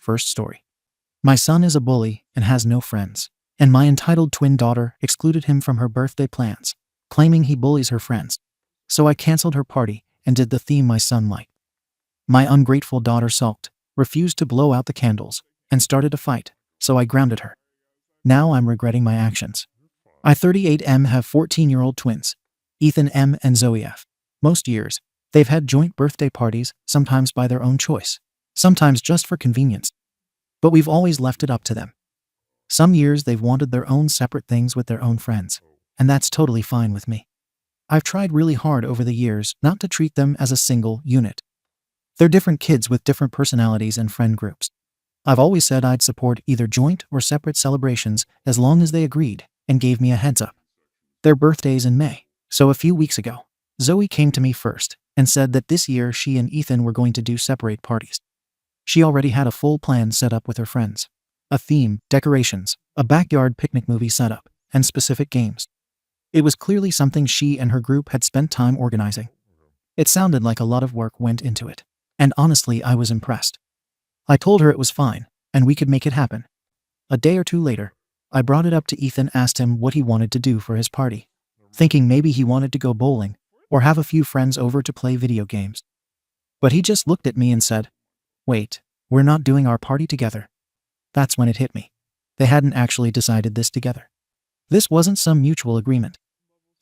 First story. My son is a bully and has no friends, and my entitled twin daughter excluded him from her birthday plans, claiming he bullies her friends. So I canceled her party and did the theme my son liked. My ungrateful daughter sulked, refused to blow out the candles, and started a fight, so I grounded her. Now I'm regretting my actions. I 38M have 14-year-old twins, Ethan M and Zoe F. Most years, they've had joint birthday parties, sometimes by their own choice, sometimes just for convenience. But we've always left it up to them. Some years they've wanted their own separate things with their own friends, and that's totally fine with me. I've tried really hard over the years not to treat them as a single unit. They're different kids with different personalities and friend groups. I've always said I'd support either joint or separate celebrations as long as they agreed and gave me a heads up. Their birthday's in May, so a few weeks ago, Zoe came to me first and said that this year she and Ethan were going to do separate parties. She already had a full plan set up with her friends. A theme, decorations, a backyard picnic movie setup, and specific games. It was clearly something she and her group had spent time organizing. It sounded like a lot of work went into it, and honestly I was impressed. I told her it was fine, and we could make it happen. A day or two later, I brought it up to Ethan, asked him what he wanted to do for his party, thinking maybe he wanted to go bowling, or have a few friends over to play video games. But he just looked at me and said, "Wait, we're not doing our party together." That's when it hit me. They hadn't actually decided this together. This wasn't some mutual agreement.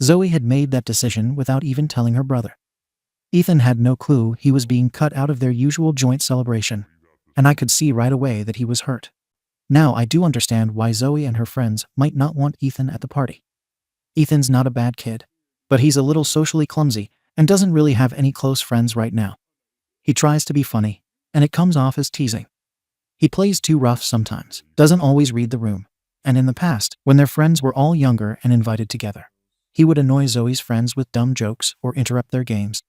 Zoe had made that decision without even telling her brother. Ethan had no clue he was being cut out of their usual joint celebration, and I could see right away that he was hurt. Now I do understand why Zoe and her friends might not want Ethan at the party. Ethan's not a bad kid, but he's a little socially clumsy and doesn't really have any close friends right now. He tries to be funny, and it comes off as teasing. He plays too rough sometimes, doesn't always read the room, and in the past, when their friends were all younger and invited together, he would annoy Zoe's friends with dumb jokes or interrupt their games.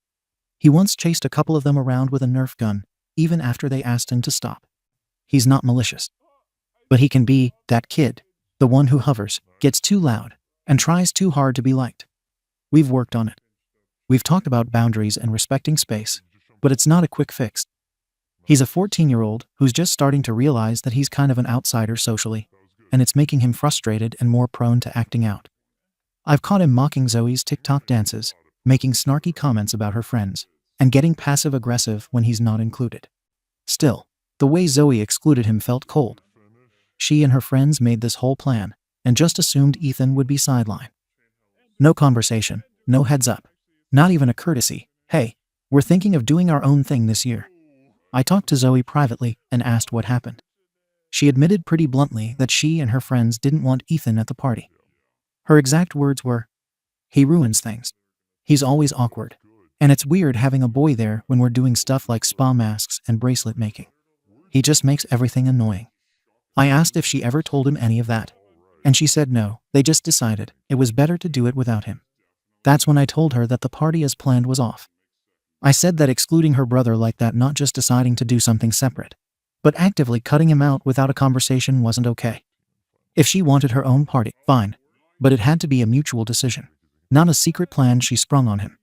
He once chased a couple of them around with a Nerf gun, even after they asked him to stop. He's not malicious, but he can be that kid, the one who hovers, gets too loud, and tries too hard to be liked. We've worked on it. We've talked about boundaries and respecting space, but it's not a quick fix. He's a 14-year-old who's just starting to realize that he's kind of an outsider socially, and it's making him frustrated and more prone to acting out. I've caught him mocking Zoe's TikTok dances, making snarky comments about her friends, and getting passive-aggressive when he's not included. Still, the way Zoe excluded him felt cold. She and her friends made this whole plan, and just assumed Ethan would be sidelined. No conversation, no heads up, not even a courtesy, "Hey, we're thinking of doing our own thing this year." I talked to Zoe privately and asked what happened. She admitted pretty bluntly that she and her friends didn't want Ethan at the party. Her exact words were, "He ruins things. He's always awkward. And it's weird having a boy there when we're doing stuff like spa masks and bracelet making. He just makes everything annoying." I asked if she ever told him any of that, and she said no, they just decided it was better to do it without him. That's when I told her that the party as planned was off. I said that excluding her brother like that, not just deciding to do something separate, but actively cutting him out without a conversation, wasn't okay. If she wanted her own party, fine, but it had to be a mutual decision, not a secret plan she sprung on him.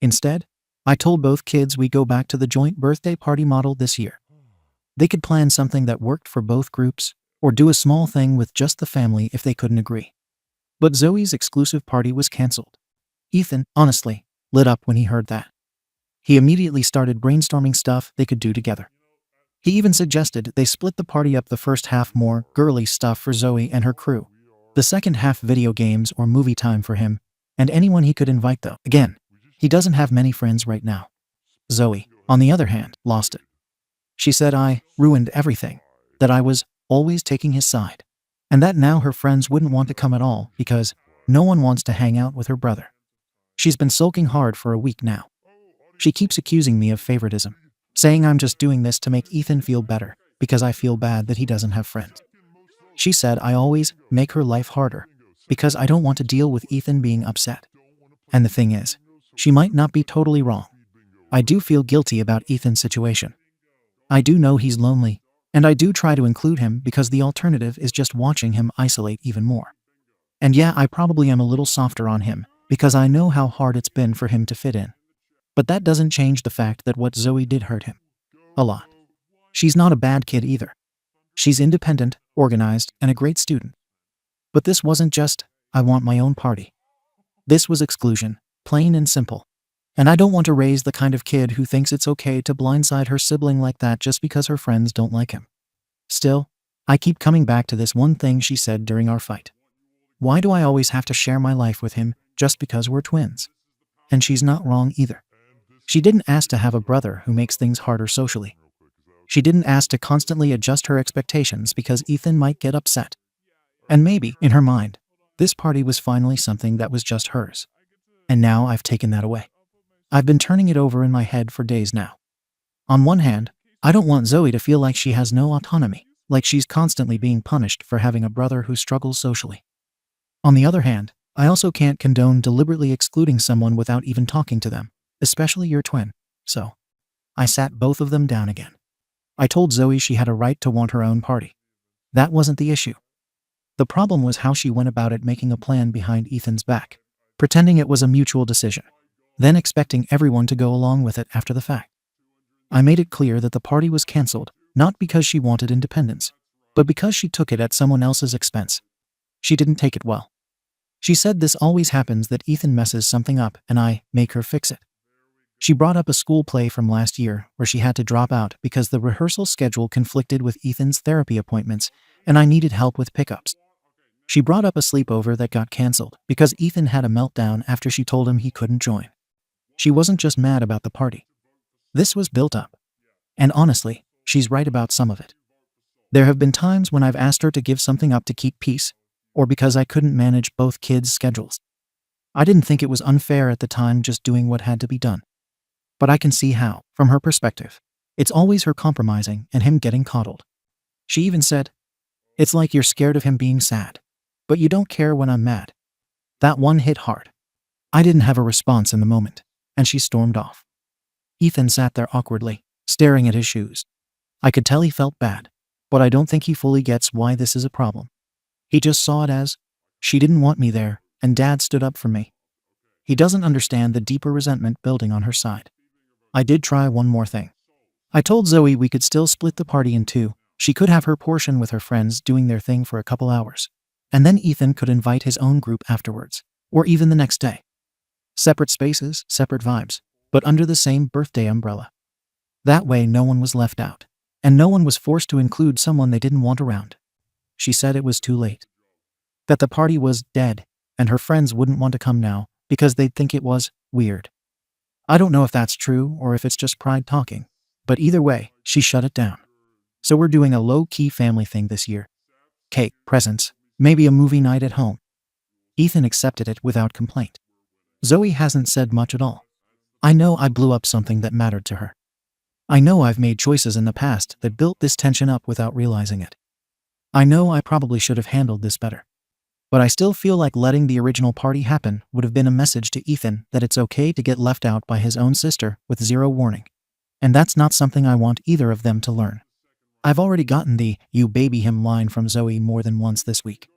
Instead, I told both kids we go back to the joint birthday party model this year. They could plan something that worked for both groups, or do a small thing with just the family if they couldn't agree. But Zoe's exclusive party was canceled. Ethan, honestly, lit up when he heard that. He immediately started brainstorming stuff they could do together. He even suggested they split the party up, the first half more girly stuff for Zoe and her crew, the second half video games or movie time for him, and anyone he could invite though. Again, he doesn't have many friends right now. Zoe, on the other hand, lost it. She said I ruined everything, that I was always taking his side, and that now her friends wouldn't want to come at all because no one wants to hang out with her brother. She's been sulking hard for a week now. She keeps accusing me of favoritism, saying I'm just doing this to make Ethan feel better because I feel bad that he doesn't have friends. She said I always make her life harder because I don't want to deal with Ethan being upset. And the thing is, she might not be totally wrong. I do feel guilty about Ethan's situation. I do know he's lonely, and I do try to include him because the alternative is just watching him isolate even more. And yeah, I probably am a little softer on him because I know how hard it's been for him to fit in. But that doesn't change the fact that what Zoe did hurt him. A lot. She's not a bad kid either. She's independent, organized, and a great student. But this wasn't just, I want my own party. This was exclusion, plain and simple. And I don't want to raise the kind of kid who thinks it's okay to blindside her sibling like that just because her friends don't like him. Still, I keep coming back to this one thing she said during our fight. Why do I always have to share my life with him just because we're twins? And she's not wrong either. She didn't ask to have a brother who makes things harder socially. She didn't ask to constantly adjust her expectations because Ethan might get upset. And maybe, in her mind, this party was finally something that was just hers. And now I've taken that away. I've been turning it over in my head for days now. On one hand, I don't want Zoe to feel like she has no autonomy, like she's constantly being punished for having a brother who struggles socially. On the other hand, I also can't condone deliberately excluding someone without even talking to them, especially your twin. So, I sat both of them down again. I told Zoe she had a right to want her own party. That wasn't the issue. The problem was how she went about it, making a plan behind Ethan's back, pretending it was a mutual decision, then expecting everyone to go along with it after the fact. I made it clear that the party was cancelled, not because she wanted independence, but because she took it at someone else's expense. She didn't take it well. She said this always happens, that Ethan messes something up and I make her fix it. She brought up a school play from last year where she had to drop out because the rehearsal schedule conflicted with Ethan's therapy appointments and I needed help with pickups. She brought up a sleepover that got cancelled because Ethan had a meltdown after she told him he couldn't join. She wasn't just mad about the party. This was built up. And honestly, she's right about some of it. There have been times when I've asked her to give something up to keep peace, or because I couldn't manage both kids' schedules. I didn't think it was unfair at the time, just doing what had to be done. But I can see how, from her perspective, it's always her compromising and him getting coddled. She even said, "It's like you're scared of him being sad, but you don't care when I'm mad." That one hit hard. I didn't have a response in the moment, and she stormed off. Ethan sat there awkwardly, staring at his shoes. I could tell he felt bad, but I don't think he fully gets why this is a problem. He just saw it as, she didn't want me there, and Dad stood up for me. He doesn't understand the deeper resentment building on her side. I did try one more thing. I told Zoe we could still split the party in two. She could have her portion with her friends doing their thing for a couple hours, and then Ethan could invite his own group afterwards, or even the next day. Separate spaces, separate vibes, but under the same birthday umbrella. That way no one was left out, and no one was forced to include someone they didn't want around. She said it was too late. That the party was dead, and her friends wouldn't want to come now because they'd think it was weird. I don't know if that's true or if it's just pride talking, but either way, she shut it down. So we're doing a low-key family thing this year. Cake, presents, maybe a movie night at home. Ethan accepted it without complaint. Zoe hasn't said much at all. I know I blew up something that mattered to her. I know I've made choices in the past that built this tension up without realizing it. I know I probably should have handled this better. But I still feel like letting the original party happen would have been a message to Ethan that it's okay to get left out by his own sister with zero warning. And that's not something I want either of them to learn. I've already gotten the "you baby him" line from Zoe more than once this week.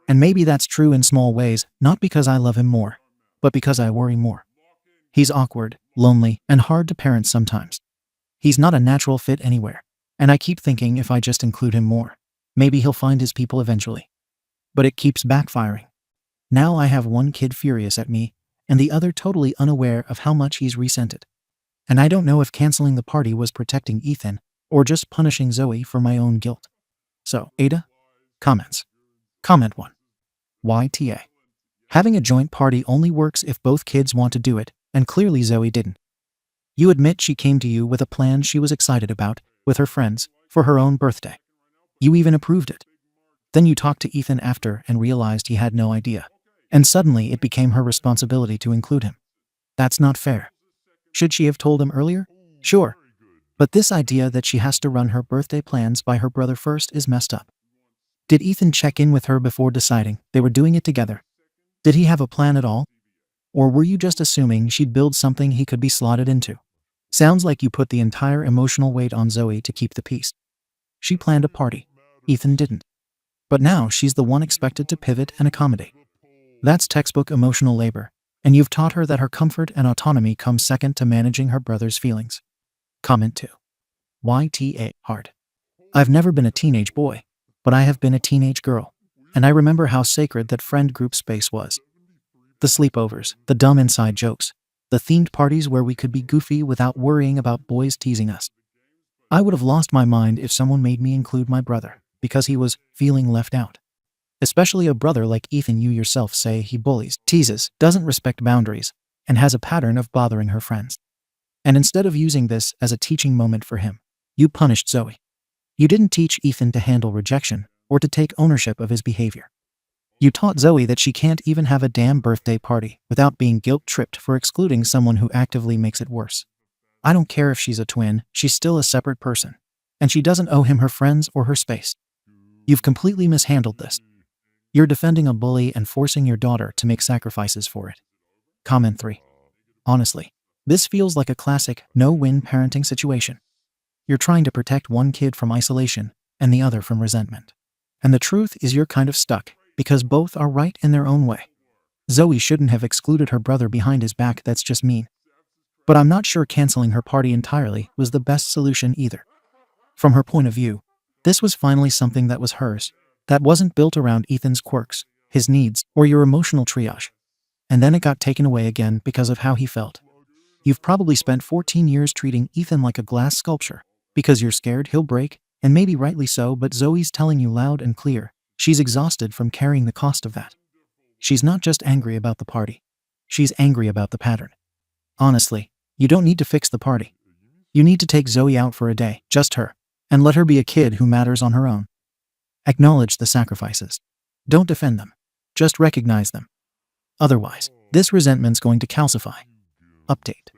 And maybe that's true in small ways, not because I love him more, but because I worry more. He's awkward, lonely, and hard to parent sometimes. He's not a natural fit anywhere, and I keep thinking if I just include him more, maybe he'll find his people eventually. But it keeps backfiring. Now I have one kid furious at me, and the other totally unaware of how much he's resented. And I don't know if canceling the party was protecting Ethan, or just punishing Zoe for my own guilt. So, Ada? Comments. Comment 1. YTA. Having a joint party only works if both kids want to do it, and clearly Zoe didn't. You admit she came to you with a plan she was excited about, with her friends, for her own birthday. You even approved it. Then you talked to Ethan after and realized he had no idea. And suddenly it became her responsibility to include him. That's not fair. Should she have told him earlier? Sure. But this idea that she has to run her birthday plans by her brother first is messed up. Did Ethan check in with her before deciding they were doing it together? Did he have a plan at all? Or were you just assuming she'd build something he could be slotted into? Sounds like you put the entire emotional weight on Zoe to keep the peace. She planned a party. Ethan didn't. But now she's the one expected to pivot and accommodate. That's textbook emotional labor, and you've taught her that her comfort and autonomy come second to managing her brother's feelings. Comment 2. YTA hard. I've never been a teenage boy, but I have been a teenage girl, and I remember how sacred that friend group space was. The sleepovers, the dumb inside jokes, the themed parties where we could be goofy without worrying about boys teasing us. I would have lost my mind if someone made me include my brother, because he was feeling left out. Especially a brother like Ethan. You yourself say he bullies, teases, doesn't respect boundaries, and has a pattern of bothering her friends. And instead of using this as a teaching moment for him, you punished Zoe. You didn't teach Ethan to handle rejection or to take ownership of his behavior. You taught Zoe that she can't even have a damn birthday party without being guilt-tripped for excluding someone who actively makes it worse. I don't care if she's a twin, she's still a separate person, and she doesn't owe him her friends or her space. You've completely mishandled this. You're defending a bully and forcing your daughter to make sacrifices for it. Comment 3. Honestly, this feels like a classic no-win parenting situation. You're trying to protect one kid from isolation and the other from resentment. And the truth is you're kind of stuck, because both are right in their own way. Zoe shouldn't have excluded her brother behind his back, that's just mean. But I'm not sure canceling her party entirely was the best solution either. From her point of view, this was finally something that was hers, that wasn't built around Ethan's quirks, his needs, or your emotional triage. And then it got taken away again because of how he felt. You've probably spent 14 years treating Ethan like a glass sculpture, because you're scared he'll break, and maybe rightly so, but Zoe's telling you loud and clear, she's exhausted from carrying the cost of that. She's not just angry about the party. She's angry about the pattern. Honestly, you don't need to fix the party. You need to take Zoe out for a day, just her, and let her be a kid who matters on her own. Acknowledge the sacrifices. Don't defend them. Just recognize them. Otherwise, this resentment's going to calcify. Update.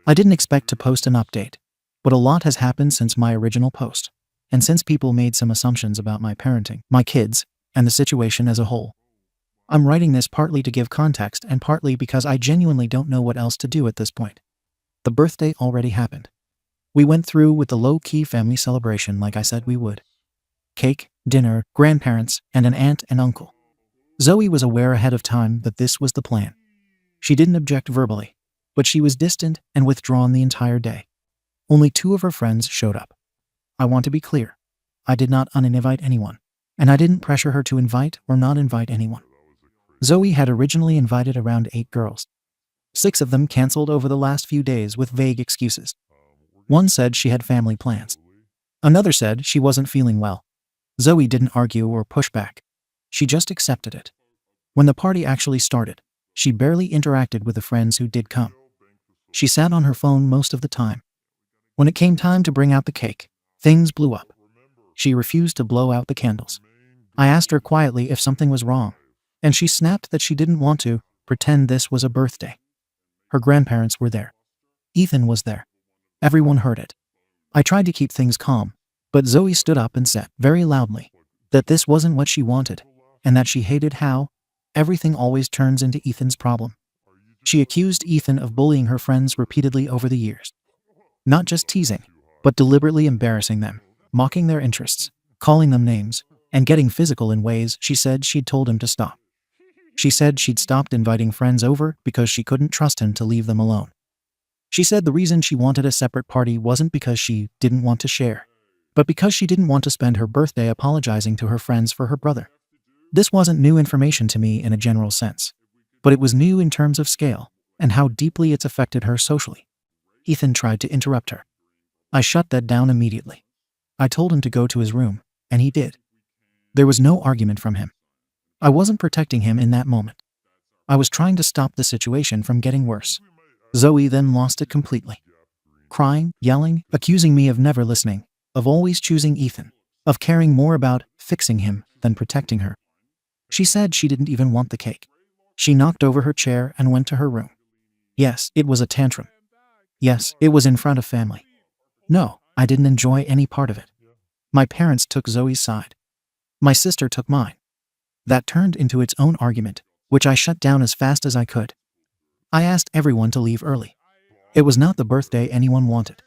I didn't expect to post an update, but a lot has happened since my original post, and since people made some assumptions about my parenting, my kids, and the situation as a whole. I'm writing this partly to give context and partly because I genuinely don't know what else to do at this point. The birthday already happened. We went through with the low-key family celebration like I said we would. Cake, dinner, grandparents, and an aunt and uncle. Zoe was aware ahead of time that this was the plan. She didn't object verbally, but she was distant and withdrawn the entire day. Only 2 of her friends showed up. I want to be clear. I did not uninvite anyone, and I didn't pressure her to invite or not invite anyone. Zoe had originally invited around 8 girls. 6 of them canceled over the last few days with vague excuses. One said she had family plans. Another said she wasn't feeling well. Zoe didn't argue or push back. She just accepted it. When the party actually started, she barely interacted with the friends who did come. She sat on her phone most of the time. When it came time to bring out the cake, things blew up. She refused to blow out the candles. I asked her quietly if something was wrong, and she snapped that she didn't want to pretend this was a birthday. Her grandparents were there. Ethan was there. Everyone heard it. I tried to keep things calm, but Zoe stood up and said, very loudly, that this wasn't what she wanted, and that she hated how everything always turns into Ethan's problem. She accused Ethan of bullying her friends repeatedly over the years. Not just teasing, but deliberately embarrassing them, mocking their interests, calling them names, and getting physical in ways she said she'd told him to stop. She said she'd stopped inviting friends over because she couldn't trust him to leave them alone. She said the reason she wanted a separate party wasn't because she didn't want to share, but because she didn't want to spend her birthday apologizing to her friends for her brother. This wasn't new information to me in a general sense, but it was new in terms of scale and how deeply it's affected her socially. Ethan tried to interrupt her. I shut that down immediately. I told him to go to his room, and he did. There was no argument from him. I wasn't protecting him in that moment. I was trying to stop the situation from getting worse. Zoe then lost it completely. Crying, yelling, accusing me of never listening, of always choosing Ethan, of caring more about fixing him than protecting her. She said she didn't even want the cake. She knocked over her chair and went to her room. Yes, it was a tantrum. Yes, it was in front of family. No, I didn't enjoy any part of it. My parents took Zoe's side. My sister took mine. That turned into its own argument, which I shut down as fast as I could. I asked everyone to leave early. It was not the birthday anyone wanted.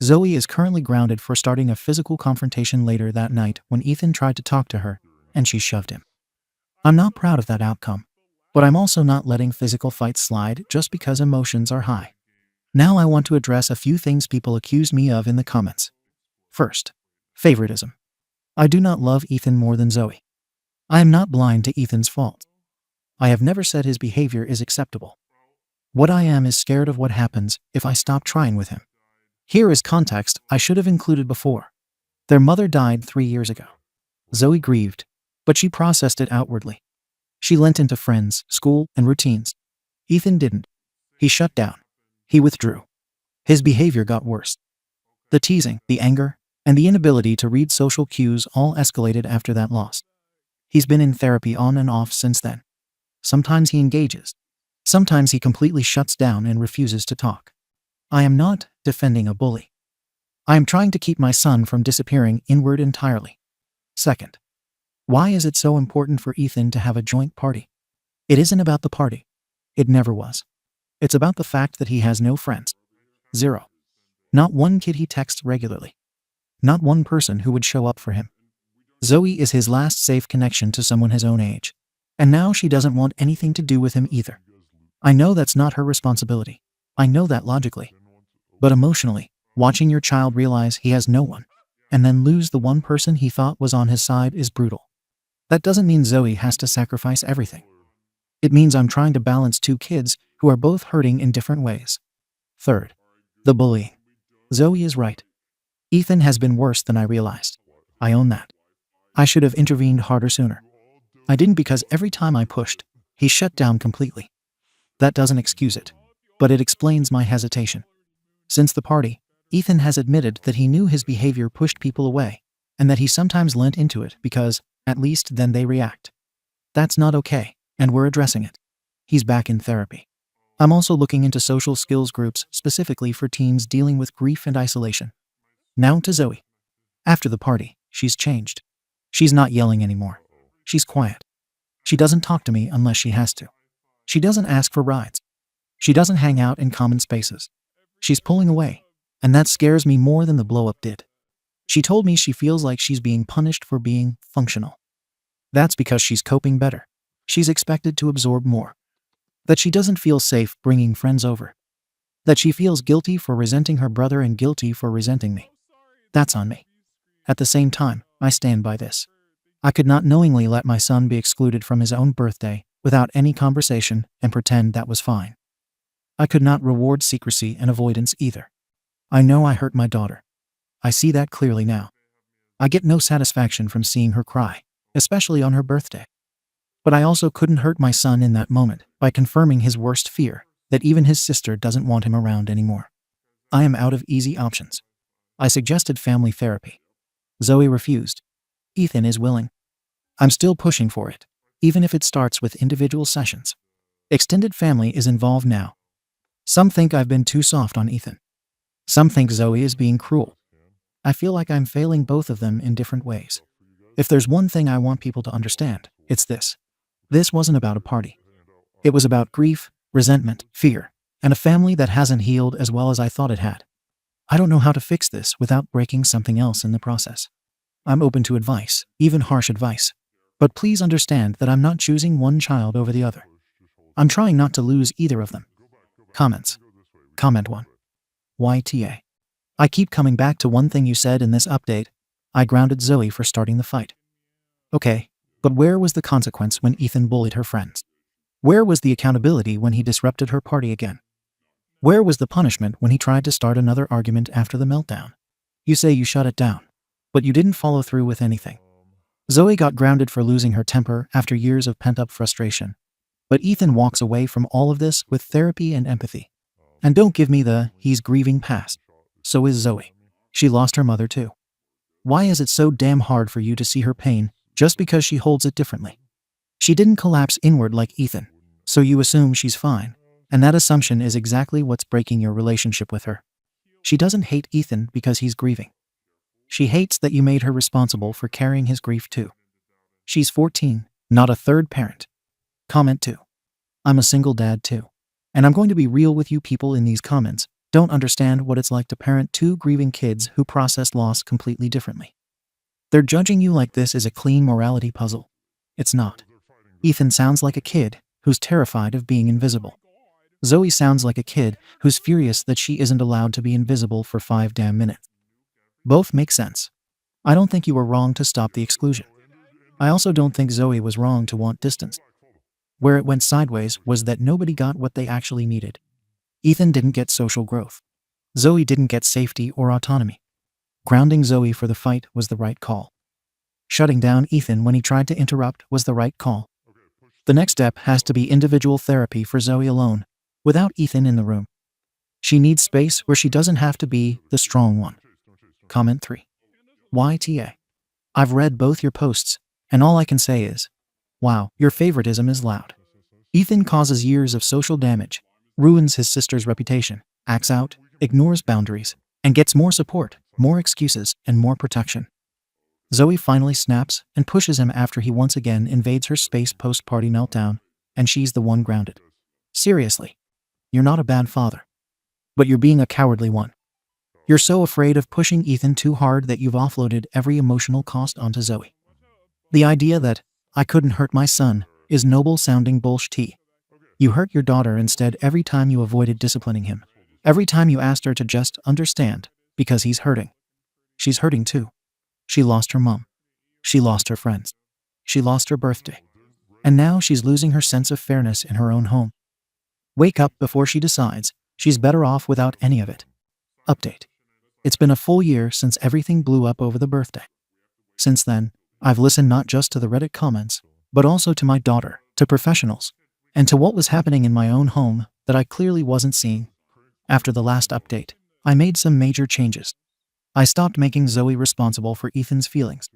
Zoe is currently grounded for starting a physical confrontation later that night when Ethan tried to talk to her, and she shoved him. I'm not proud of that outcome, but I'm also not letting physical fights slide just because emotions are high. Now I want to address a few things people accused me of in the comments. First, favoritism. I do not love Ethan more than Zoe. I am not blind to Ethan's faults. I have never said his behavior is acceptable. What I am is scared of what happens if I stop trying with him. Here is context I should have included before. Their mother died 3 years ago. Zoe grieved, but she processed it outwardly. She lent into friends, school, and routines. Ethan didn't. He shut down. He withdrew. His behavior got worse. The teasing, the anger, and the inability to read social cues all escalated after that loss. He's been in therapy on and off since then. Sometimes he engages. Sometimes he completely shuts down and refuses to talk. I am not defending a bully. I am trying to keep my son from disappearing inward entirely. Second, why is it so important for Ethan to have a joint party? It isn't about the party. It never was. It's about the fact that he has no friends. Zero. Not one kid he texts regularly. Not one person who would show up for him. Zoe is his last safe connection to someone his own age. And now she doesn't want anything to do with him either. I know that's not her responsibility. I know that logically. But emotionally, watching your child realize he has no one, and then lose the one person he thought was on his side is brutal. That doesn't mean Zoe has to sacrifice everything. It means I'm trying to balance two kids who are both hurting in different ways. Third, the bullying. Zoe is right. Ethan has been worse than I realized. I own that. I should have intervened harder sooner. I didn't because every time I pushed, he shut down completely. That doesn't excuse it, but it explains my hesitation. Since the party, Ethan has admitted that he knew his behavior pushed people away, and that he sometimes lent into it because, at least then they react. That's not okay, and we're addressing it. He's back in therapy. I'm also looking into social skills groups specifically for teens dealing with grief and isolation. Now to Zoe. After the party, she's changed. She's not yelling anymore. She's quiet. She doesn't talk to me unless she has to. She doesn't ask for rides. She doesn't hang out in common spaces. She's pulling away, and that scares me more than the blow-up did. She told me she feels like she's being punished for being functional. That's because she's coping better. She's expected to absorb more. That she doesn't feel safe bringing friends over. That she feels guilty for resenting her brother and guilty for resenting me. That's on me. At the same time, I stand by this. I could not knowingly let my son be excluded from his own birthday without any conversation and pretend that was fine. I could not reward secrecy and avoidance either. I know I hurt my daughter. I see that clearly now. I get no satisfaction from seeing her cry, especially on her birthday. But I also couldn't hurt my son in that moment by confirming his worst fear, that even his sister doesn't want him around anymore. I am out of easy options. I suggested family therapy. Zoe refused. Ethan is willing. I'm still pushing for it, even if it starts with individual sessions. Extended family is involved now. Some think I've been too soft on Ethan. Some think Zoe is being cruel. I feel like I'm failing both of them in different ways. If there's one thing I want people to understand, it's this. This wasn't about a party. It was about grief, resentment, fear, and a family that hasn't healed as well as I thought it had. I don't know how to fix this without breaking something else in the process. I'm open to advice, even harsh advice. But please understand that I'm not choosing one child over the other. I'm trying not to lose either of them. Comments. Comment 1. YTA. I keep coming back to one thing you said in this update. I grounded Zoe for starting the fight. Okay, but where was the consequence when Ethan bullied her friends? Where was the accountability when he disrupted her party again? Where was the punishment when he tried to start another argument after the meltdown? You say you shut it down, but you didn't follow through with anything. Zoe got grounded for losing her temper after years of pent-up frustration. But Ethan walks away from all of this with therapy and empathy. And don't give me the he's grieving past. So is Zoe. She lost her mother too. Why is it so damn hard for you to see her pain just because she holds it differently? She didn't collapse inward like Ethan, so you assume she's fine. And that assumption is exactly what's breaking your relationship with her. She doesn't hate Ethan because he's grieving. She hates that you made her responsible for carrying his grief too. She's 14, not a third parent. Comment 2. I'm a single dad too. And I'm going to be real with you people in these comments. Don't understand what it's like to parent two grieving kids who process loss completely differently. They're judging you like this is a clean morality puzzle. It's not. Ethan sounds like a kid who's terrified of being invisible. Zoe sounds like a kid who's furious that she isn't allowed to be invisible for 5 damn minutes. Both make sense. I don't think you were wrong to stop the exclusion. I also don't think Zoe was wrong to want distance. Where it went sideways was that nobody got what they actually needed. Ethan didn't get social growth. Zoe didn't get safety or autonomy. Grounding Zoe for the fight was the right call. Shutting down Ethan when he tried to interrupt was the right call. The next step has to be individual therapy for Zoe alone, without Ethan in the room. She needs space where she doesn't have to be the strong one. Comment 3. YTA. I've read both your posts, and all I can say is, wow, your favoritism is loud. Ethan causes years of social damage, ruins his sister's reputation, acts out, ignores boundaries, and gets more support, more excuses, and more protection. Zoe finally snaps and pushes him after he once again invades her space post-party meltdown, and she's the one grounded. Seriously, you're not a bad father, but you're being a cowardly one. You're so afraid of pushing Ethan too hard that you've offloaded every emotional cost onto Zoe. The idea that, I couldn't hurt my son, is noble-sounding bullshit. You hurt your daughter instead every time you avoided disciplining him. Every time you asked her to just understand, because he's hurting. She's hurting too. She lost her mom. She lost her friends. She lost her birthday. And now she's losing her sense of fairness in her own home. Wake up before she decides she's better off without any of it. Update. It's been a full year since everything blew up over the birthday. Since then, I've listened not just to the Reddit comments, but also to my daughter, to professionals, and to what was happening in my own home that I clearly wasn't seeing. After the last update, I made some major changes. I stopped making Zoe responsible for Ethan's feelings.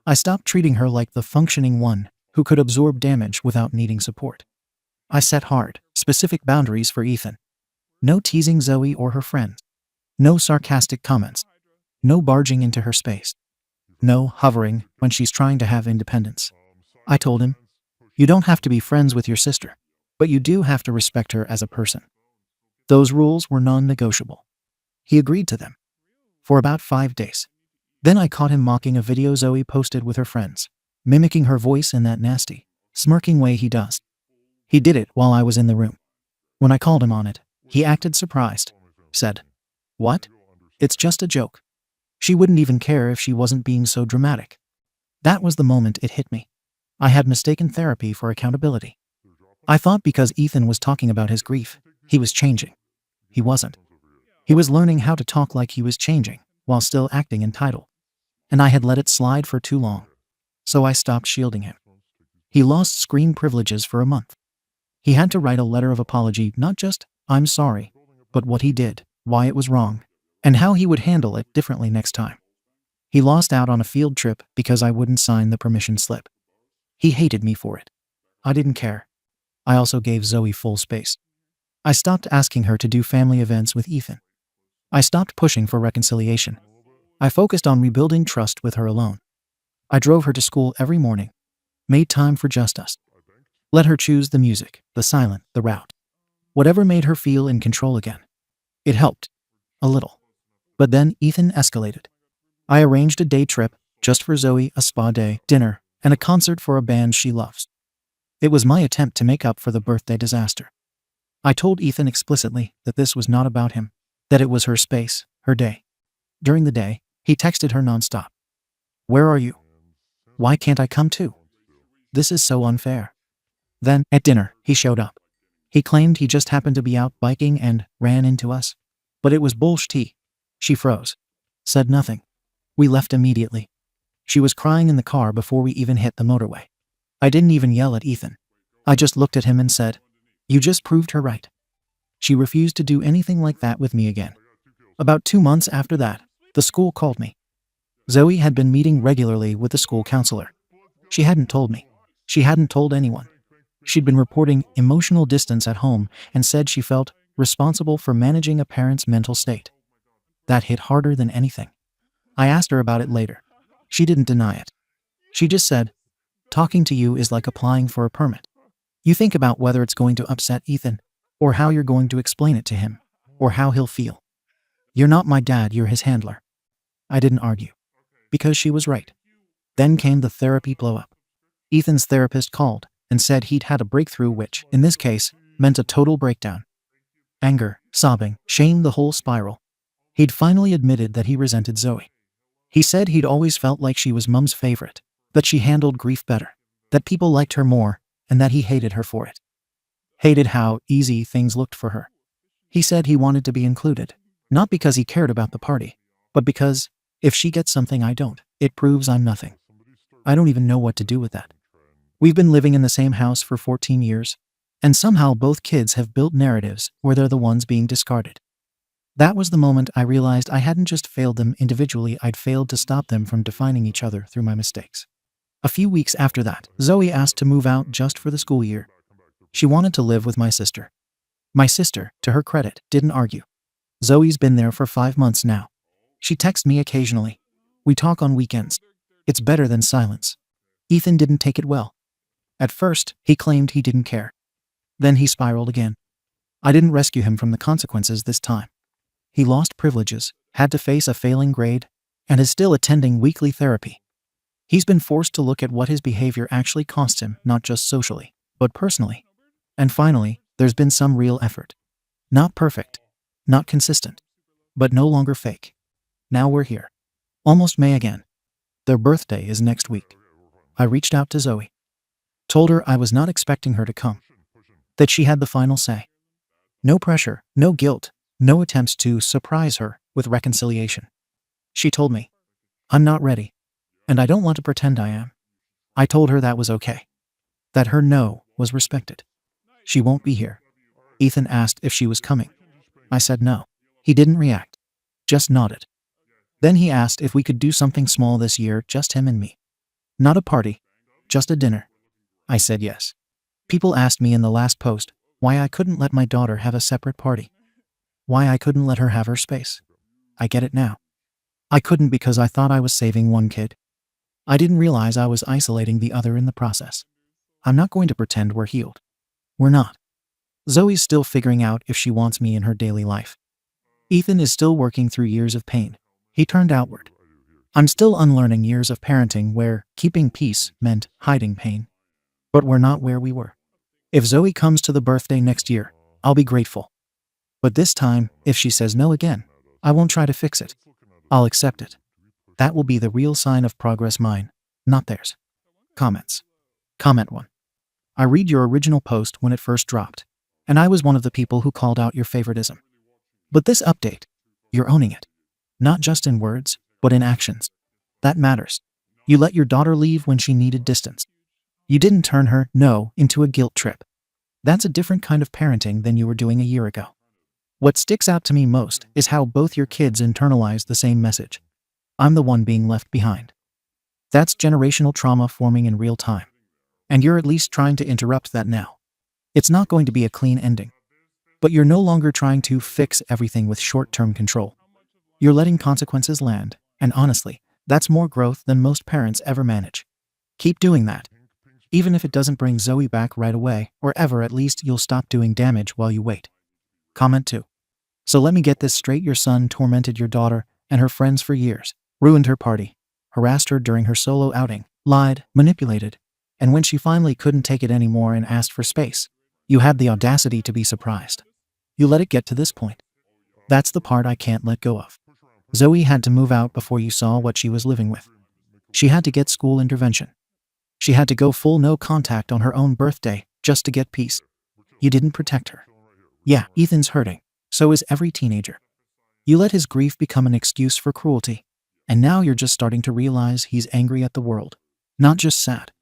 I stopped treating her like the functioning one who could absorb damage without needing support. I set hard, specific boundaries for Ethan. No teasing Zoe or her friends. No sarcastic comments. No barging into her space. No hovering when she's trying to have independence. I told him, you don't have to be friends with your sister, but you do have to respect her as a person. Those rules were non-negotiable. He agreed to them. For about 5 days. Then I caught him mocking a video Zoe posted with her friends, mimicking her voice in that nasty, smirking way he does. He did it while I was in the room. When I called him on it, he acted surprised. Said, "What? It's just a joke." She wouldn't even care if she wasn't being so dramatic. That was the moment it hit me. I had mistaken therapy for accountability. I thought because Ethan was talking about his grief, he was changing. He wasn't. He was learning how to talk like he was changing, while still acting entitled. And I had let it slide for too long. So I stopped shielding him. He lost screen privileges for a month. He had to write a letter of apology, not just, "I'm sorry," but what he did, why it was wrong, and how he would handle it differently next time. He lost out on a field trip because I wouldn't sign the permission slip. He hated me for it. I didn't care. I also gave Zoe full space. I stopped asking her to do family events with Ethan. I stopped pushing for reconciliation. I focused on rebuilding trust with her alone. I drove her to school every morning, made time for just us. Let her choose the music, the silent, the route. Whatever made her feel in control again. It helped. A little. But then Ethan escalated. I arranged a day trip, just for Zoe, a spa day, dinner, and a concert for a band she loves. It was my attempt to make up for the birthday disaster. I told Ethan explicitly that this was not about him, that it was her space, her day. During the day, he texted her nonstop. "Where are you? Why can't I come too? This is so unfair." Then, at dinner, he showed up. He claimed he just happened to be out biking and ran into us. But it was bullshit. She froze. Said nothing. We left immediately. She was crying in the car before we even hit the motorway. I didn't even yell at Ethan. I just looked at him and said, "You just proved her right." She refused to do anything like that with me again. About 2 months after that, the school called me. Zoe had been meeting regularly with the school counselor. She hadn't told me. She hadn't told anyone. She'd been reporting emotional distance at home and said she felt responsible for managing a parent's mental state. That hit harder than anything. I asked her about it later. She didn't deny it. She just said, "Talking to you is like applying for a permit. You think about whether it's going to upset Ethan, or how you're going to explain it to him, or how he'll feel. You're not my dad, you're his handler." I didn't argue. Because she was right. Then came the therapy blow-up. Ethan's therapist called and said he'd had a breakthrough which, in this case, meant a total breakdown. Anger, sobbing, shame, the whole spiral. He'd finally admitted that he resented Zoe. He said he'd always felt like she was Mum's favorite, that she handled grief better, that people liked her more, and that he hated her for it. Hated how easy things looked for her. He said he wanted to be included, not because he cared about the party, but because, if she gets something I don't, it proves I'm nothing. I don't even know what to do with that. We've been living in the same house for 14 years, and somehow both kids have built narratives where they're the ones being discarded. That was the moment I realized I hadn't just failed them individually, I'd failed to stop them from defining each other through my mistakes. A few weeks after that, Zoe asked to move out just for the school year. She wanted to live with my sister. My sister, to her credit, didn't argue. Zoe's been there for 5 months now. She texts me occasionally. We talk on weekends. It's better than silence. Ethan didn't take it well. At first, he claimed he didn't care. Then he spiraled again. I didn't rescue him from the consequences this time. He lost privileges, had to face a failing grade, and is still attending weekly therapy. He's been forced to look at what his behavior actually costs him, not just socially, but personally. And finally, there's been some real effort. Not perfect, not consistent, but no longer fake. Now we're here. Almost May again. Their birthday is next week. I reached out to Zoe. Told her I was not expecting her to come. That she had the final say. No pressure, no guilt, no attempts to surprise her with reconciliation. She told me, I'm not ready, and I don't want to pretend I am. I told her that was okay. That her no was respected. She won't be here. Ethan asked if she was coming. I said no. He didn't react. Just nodded. Then he asked if we could do something small this year, just him and me. Not a party, just a dinner. I said yes. People asked me in the last post why I couldn't let my daughter have a separate party. Why I couldn't let her have her space. I get it now. I couldn't because I thought I was saving one kid. I didn't realize I was isolating the other in the process. I'm not going to pretend we're healed. We're not. Zoe's still figuring out if she wants me in her daily life. Ethan is still working through years of pain. He turned outward. I'm still unlearning years of parenting where keeping peace meant hiding pain. But we're not where we were. If Zoe comes to the birthday next year, I'll be grateful. But this time, if she says no again, I won't try to fix it. I'll accept it. That will be the real sign of progress, mine, not theirs. Comments. Comment 1. I read your original post when it first dropped, and I was one of the people who called out your favoritism. But this update, you're owning it. Not just in words, but in actions. That matters. You let your daughter leave when she needed distance. You didn't turn her no into a guilt trip. That's a different kind of parenting than you were doing a year ago. What sticks out to me most is how both your kids internalize the same message. I'm the one being left behind. That's generational trauma forming in real time. And you're at least trying to interrupt that now. It's not going to be a clean ending. But you're no longer trying to fix everything with short-term control. You're letting consequences land, and honestly, that's more growth than most parents ever manage. Keep doing that. Even if it doesn't bring Zoe back right away, or ever, at least you'll stop doing damage while you wait. Comment 2. So let me get this straight, your son tormented your daughter and her friends for years, ruined her party, harassed her during her solo outing, lied, manipulated, and when she finally couldn't take it anymore and asked for space, you had the audacity to be surprised. You let it get to this point. That's the part I can't let go of. Zoe had to move out before you saw what she was living with. She had to get school intervention. She had to go full no contact on her own birthday just to get peace. You didn't protect her. Yeah, Ethan's hurting. So is every teenager. You let his grief become an excuse for cruelty. And now you're just starting to realize he's angry at the world. Not just sad.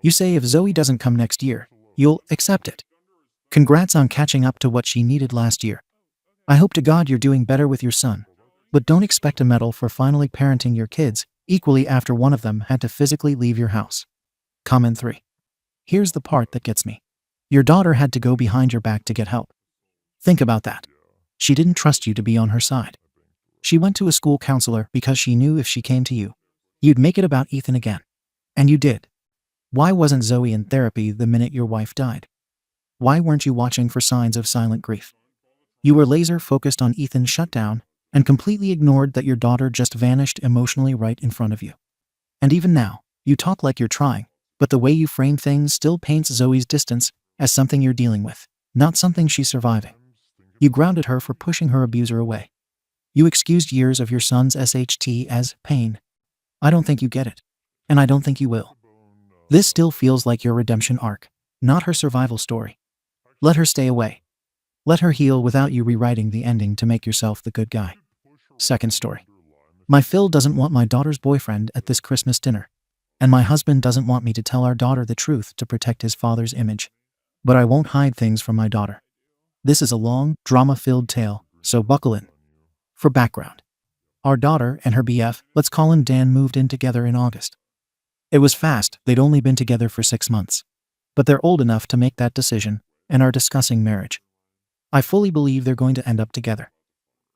You say if Zoe doesn't come next year, you'll accept it. Congrats on catching up to what she needed last year. I hope to God you're doing better with your son. But don't expect a medal for finally parenting your kids equally after one of them had to physically leave your house. Comment 3. Here's the part that gets me. Your daughter had to go behind your back to get help. Think about that. She didn't trust you to be on her side. She went to a school counselor because she knew if she came to you, you'd make it about Ethan again. And you did. Why wasn't Zoe in therapy the minute your wife died? Why weren't you watching for signs of silent grief? You were laser focused on Ethan's shutdown and completely ignored that your daughter just vanished emotionally right in front of you. And even now, you talk like you're trying, but the way you frame things still paints Zoe's distance as something you're dealing with, not something she's surviving. You grounded her for pushing her abuser away. You excused years of your son's SHT as pain, I don't think you get it. And I don't think you will. This still feels like your redemption arc, not her survival story. Let her stay away. Let her heal without you rewriting the ending to make yourself the good guy. Second story. My Phil doesn't want my daughter's boyfriend at this Christmas dinner. And my husband doesn't want me to tell our daughter the truth to protect his father's image. But I won't hide things from my daughter. This is a long, drama-filled tale, so buckle in. For background, our daughter and her BF, let's call him Dan, moved in together in August. It was fast, they'd only been together for 6 months. But they're old enough to make that decision and are discussing marriage. I fully believe they're going to end up together.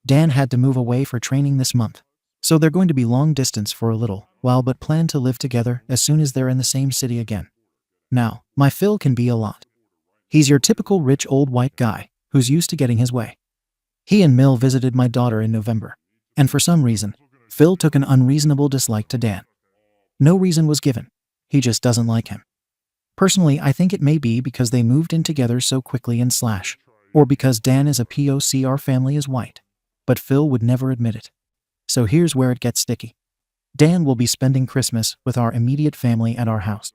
Dan had to move away for training this month, so they're going to be long distance for a little while but plan to live together as soon as they're in the same city again. Now, my Phil can be a lot. He's your typical rich old white guy who's used to getting his way. He and Mill visited my daughter in November, and for some reason, Phil took an unreasonable dislike to Dan. No reason was given. He just doesn't like him. Personally, I think it may be because they moved in together so quickly and or because Dan is a POC, our family is white. But Phil would never admit it. So here's where it gets sticky. Dan will be spending Christmas with our immediate family at our house.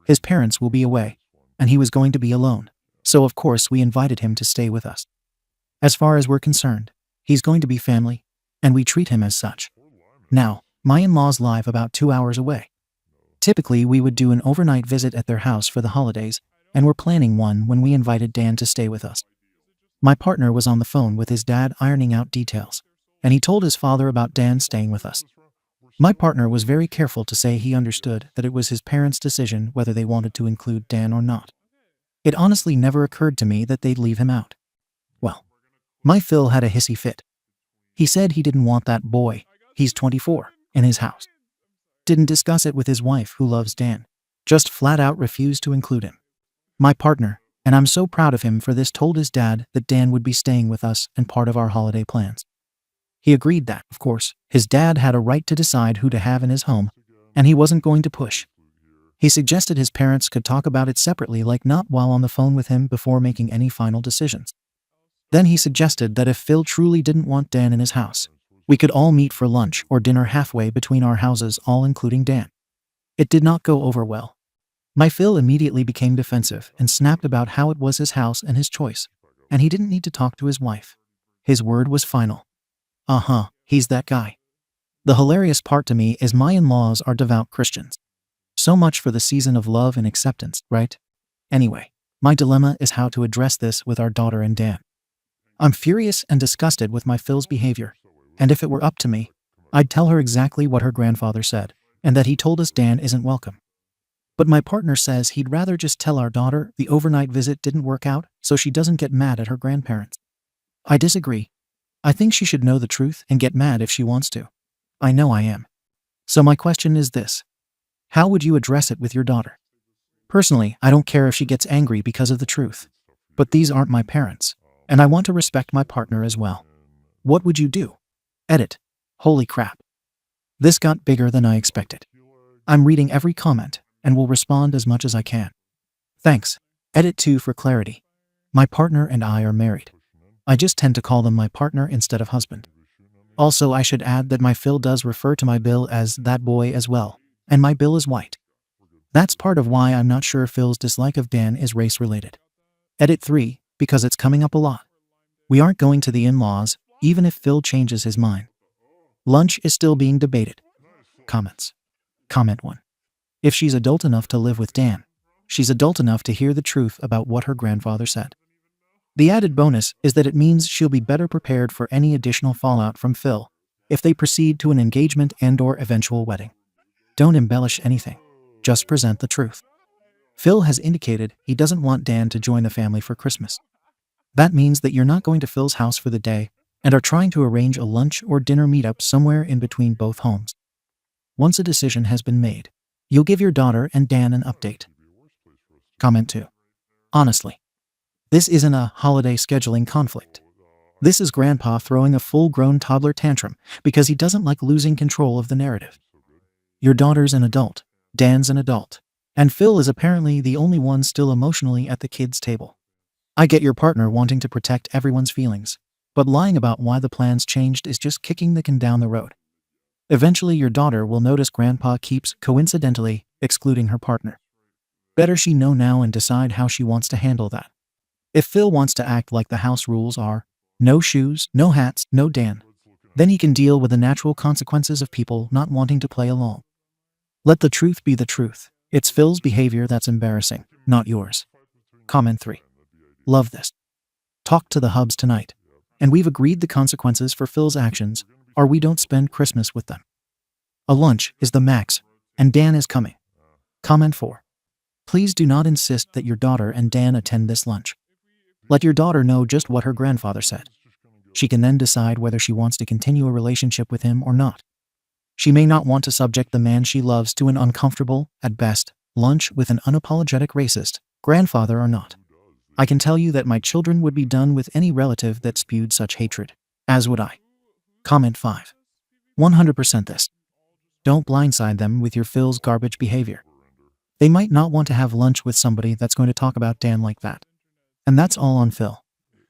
His parents will be away, and he was going to be alone, so of course we invited him to stay with us. As far as we're concerned, he's going to be family, and we treat him as such. Now, my in-laws live about 2 hours away. Typically, we would do an overnight visit at their house for the holidays, and we're planning one when we invited Dan to stay with us. My partner was on the phone with his dad ironing out details, and he told his father about Dan staying with us. My partner was very careful to say he understood that it was his parents' decision whether they wanted to include Dan or not. It honestly never occurred to me that they'd leave him out. Well, my Phil had a hissy fit. He said he didn't want that boy, he's 24, in his house. Didn't discuss it with his wife, who loves Dan. Just flat out refused to include him. My partner, and I'm so proud of him for this, told his dad that Dan would be staying with us and part of our holiday plans. He agreed that, of course, his dad had a right to decide who to have in his home, and he wasn't going to push. He suggested his parents could talk about it separately, like not while on the phone with him, before making any final decisions. Then he suggested that if Phil truly didn't want Dan in his house, we could all meet for lunch or dinner halfway between our houses, all including Dan. It did not go over well. My Phil immediately became defensive and snapped about how it was his house and his choice, and he didn't need to talk to his wife. His word was final. He's that guy. The hilarious part to me is my in-laws are devout Christians. So much for the season of love and acceptance, right? Anyway, my dilemma is how to address this with our daughter and Dan. I'm furious and disgusted with my Phil's behavior, and if it were up to me, I'd tell her exactly what her grandfather said, and that he told us Dan isn't welcome. But my partner says he'd rather just tell our daughter the overnight visit didn't work out so she doesn't get mad at her grandparents. I disagree. I think she should know the truth and get mad if she wants to. I know I am. So my question is this. How would you address it with your daughter? Personally, I don't care if she gets angry because of the truth. But these aren't my parents, and I want to respect my partner as well. What would you do? Edit. Holy crap. This got bigger than I expected. I'm reading every comment and will respond as much as I can. Thanks. Edit 2 for clarity. My partner and I are married. I just tend to call them my partner instead of husband. Also, I should add that my Phil does refer to my Bill as that boy as well, and my Bill is white. That's part of why I'm not sure Phil's dislike of Dan is race-related. Edit 3, because it's coming up a lot. We aren't going to the in-laws, even if Phil changes his mind. Lunch is still being debated. Comments. Comment 1. If she's adult enough to live with Dan, she's adult enough to hear the truth about what her grandfather said. The added bonus is that it means she'll be better prepared for any additional fallout from Phil if they proceed to an engagement and/or eventual wedding. Don't embellish anything. Just present the truth. Phil has indicated he doesn't want Dan to join the family for Christmas. That means that you're not going to Phil's house for the day and are trying to arrange a lunch or dinner meetup somewhere in between both homes. Once a decision has been made, you'll give your daughter and Dan an update. Comment 2. Honestly, this isn't a holiday scheduling conflict. This is Grandpa throwing a full-grown toddler tantrum because he doesn't like losing control of the narrative. Your daughter's an adult, Dan's an adult, and Phil is apparently the only one still emotionally at the kids' table. I get your partner wanting to protect everyone's feelings, but lying about why the plans changed is just kicking the can down the road. Eventually your daughter will notice grandpa keeps, coincidentally, excluding her partner. Better she know now and decide how she wants to handle that. If Phil wants to act like the house rules are no shoes, no hats, no Dan, then he can deal with the natural consequences of people not wanting to play along. Let the truth be the truth. It's Phil's behavior that's embarrassing, not yours. Comment 3. Love this. Talk to the hubs tonight. And we've agreed the consequences for Phil's actions are we don't spend Christmas with them. A lunch is the max, and Dan is coming. Comment 4. Please do not insist that your daughter and Dan attend this lunch. Let your daughter know just what her grandfather said. She can then decide whether she wants to continue a relationship with him or not. She may not want to subject the man she loves to an uncomfortable, at best, lunch with an unapologetic racist grandfather or not. I can tell you that my children would be done with any relative that spewed such hatred. As would I. Comment 5. 100% this. Don't blindside them with your Phil's garbage behavior. They might not want to have lunch with somebody that's going to talk about Dan like that. And that's all on Phil.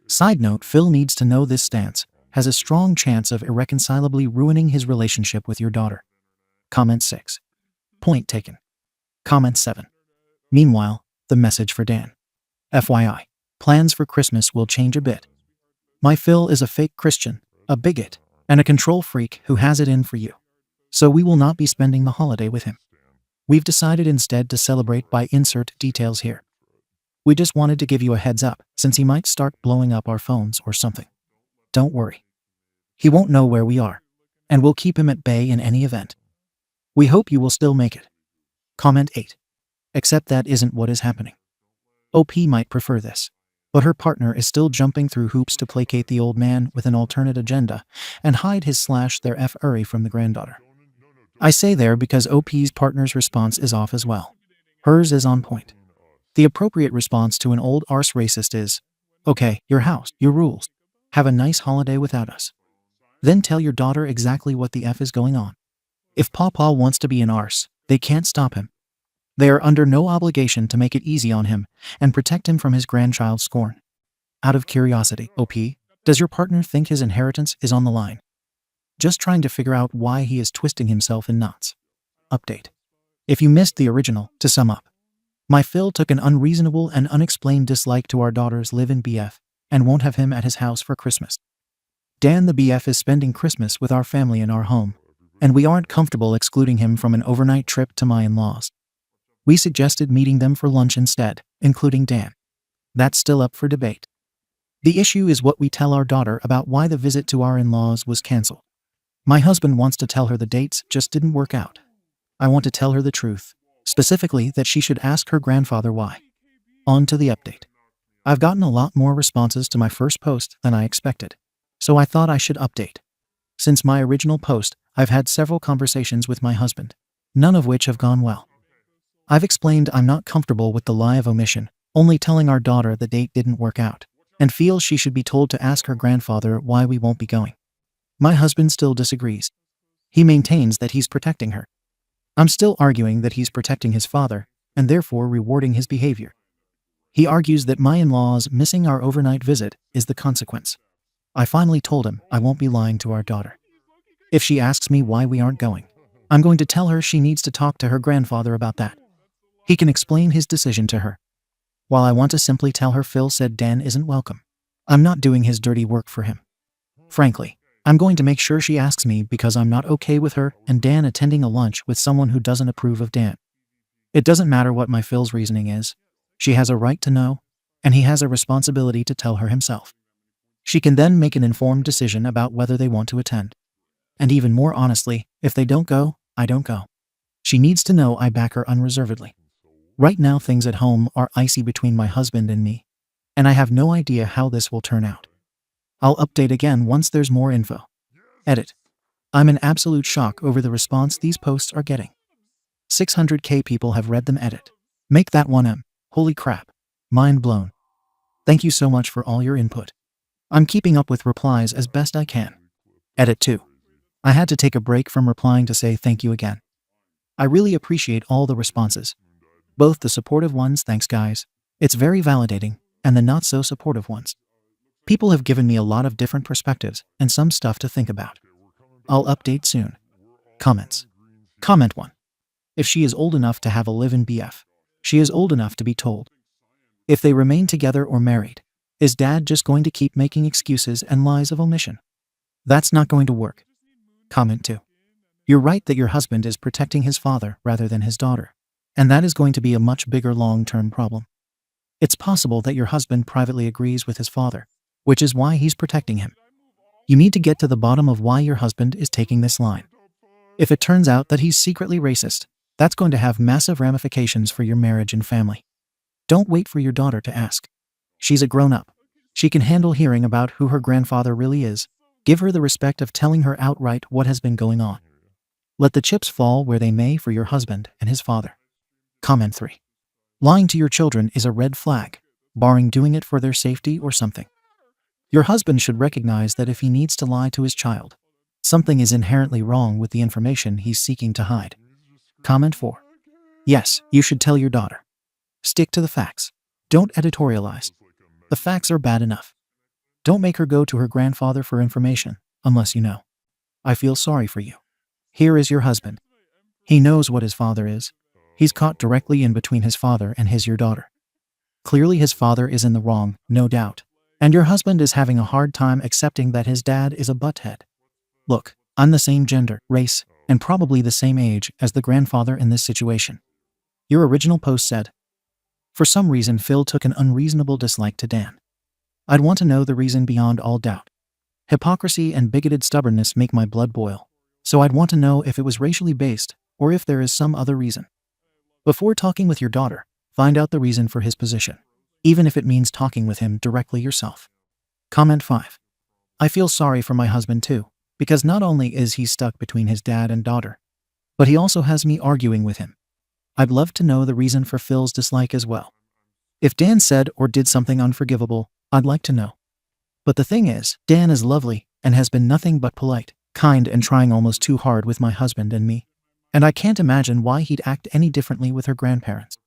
Side note, Phil needs to know this stance has a strong chance of irreconcilably ruining his relationship with your daughter. Comment 6. Point taken. Comment 7. Meanwhile, the message for Dan. FYI, plans for Christmas will change a bit. My Phil is a fake Christian, a bigot, and a control freak who has it in for you. So we will not be spending the holiday with him. We've decided instead to celebrate by insert details here. We just wanted to give you a heads up since he might start blowing up our phones or something. Don't worry. He won't know where we are, and we'll keep him at bay in any event. We hope you will still make it. Comment 8. Except that isn't what is happening. OP might prefer this, but her partner is still jumping through hoops to placate the old man with an alternate agenda and hide his / their F-Uri from the granddaughter. I say there because OP's partner's response is off as well. Hers is on point. The appropriate response to an old arse racist is, okay, your house, your rules. Have a nice holiday without us. Then tell your daughter exactly what the F is going on. If Pawpaw wants to be an arse, they can't stop him. They are under no obligation to make it easy on him and protect him from his grandchild's scorn. Out of curiosity, OP, does your partner think his inheritance is on the line? Just trying to figure out why he is twisting himself in knots. Update. If you missed the original, to sum up, my Phil took an unreasonable and unexplained dislike to our daughter's live-in BF and won't have him at his house for Christmas. Dan the BF is spending Christmas with our family in our home, and we aren't comfortable excluding him from an overnight trip to my in-laws. We suggested meeting them for lunch instead, including Dan. That's still up for debate. The issue is what we tell our daughter about why the visit to our in-laws was canceled. My husband wants to tell her the dates just didn't work out. I want to tell her the truth, specifically that she should ask her grandfather why. On to the update. I've gotten a lot more responses to my first post than I expected, so I thought I should update. Since my original post, I've had several conversations with my husband, none of which have gone well. I've explained I'm not comfortable with the lie of omission, only telling our daughter the date didn't work out, and feel she should be told to ask her grandfather why we won't be going. My husband still disagrees. He maintains that he's protecting her. I'm still arguing that he's protecting his father, and therefore rewarding his behavior. He argues that my in-laws missing our overnight visit is the consequence. I finally told him I won't be lying to our daughter. If she asks me why we aren't going, I'm going to tell her she needs to talk to her grandfather about that. He can explain his decision to her. While I want to simply tell her Phil said Dan isn't welcome, I'm not doing his dirty work for him. Frankly, I'm going to make sure she asks me because I'm not okay with her and Dan attending a lunch with someone who doesn't approve of Dan. It doesn't matter what my Phil's reasoning is. She has a right to know, and he has a responsibility to tell her himself. She can then make an informed decision about whether they want to attend. And even more honestly, if they don't go, I don't go. She needs to know I back her unreservedly. Right now things at home are icy between my husband and me, and I have no idea how this will turn out. I'll update again once there's more info. Edit. I'm in absolute shock over the response these posts are getting. 600k people have read them. Edit. Make that 1M. Holy crap. Mind blown. Thank you so much for all your input. I'm keeping up with replies as best I can. Edit 2. I had to take a break from replying to say thank you again. I really appreciate all the responses. Both the supportive ones, thanks guys, it's very validating, and the not so supportive ones. People have given me a lot of different perspectives and some stuff to think about. I'll update soon. Comments. Comment 1. If she is old enough to have a live-in BF, she is old enough to be told. If they remain together or married, is dad just going to keep making excuses and lies of omission? That's not going to work. Comment 2. You're right that your husband is protecting his father rather than his daughter, and that is going to be a much bigger long-term problem. It's possible that your husband privately agrees with his father, which is why he's protecting him. You need to get to the bottom of why your husband is taking this line. If it turns out that he's secretly racist, that's going to have massive ramifications for your marriage and family. Don't wait for your daughter to ask. She's a grown-up. She can handle hearing about who her grandfather really is. Give her the respect of telling her outright what has been going on. Let the chips fall where they may for your husband and his father. Comment 3. Lying to your children is a red flag, barring doing it for their safety or something. Your husband should recognize that if he needs to lie to his child, something is inherently wrong with the information he's seeking to hide. Comment 4. Yes, you should tell your daughter. Stick to the facts. Don't editorialize. The facts are bad enough. Don't make her go to her grandfather for information, unless you know. I feel sorry for you. Here is your husband. He knows what his father is. He's caught directly in between his father and your daughter. Clearly his father is in the wrong, no doubt, and your husband is having a hard time accepting that his dad is a butthead. Look, I'm the same gender, race, and probably the same age as the grandfather in this situation. Your original post said, for some reason Phil took an unreasonable dislike to Dan. I'd want to know the reason beyond all doubt. Hypocrisy and bigoted stubbornness make my blood boil, so I'd want to know if it was racially based or if there is some other reason. Before talking with your daughter, find out the reason for his position, even if it means talking with him directly yourself. Comment 5. I feel sorry for my husband too, because not only is he stuck between his dad and daughter, but he also has me arguing with him. I'd love to know the reason for Phil's dislike as well. If Dan said or did something unforgivable, I'd like to know. But the thing is, Dan is lovely and has been nothing but polite, kind, and trying almost too hard with my husband and me. And I can't imagine why he'd act any differently with her grandparents.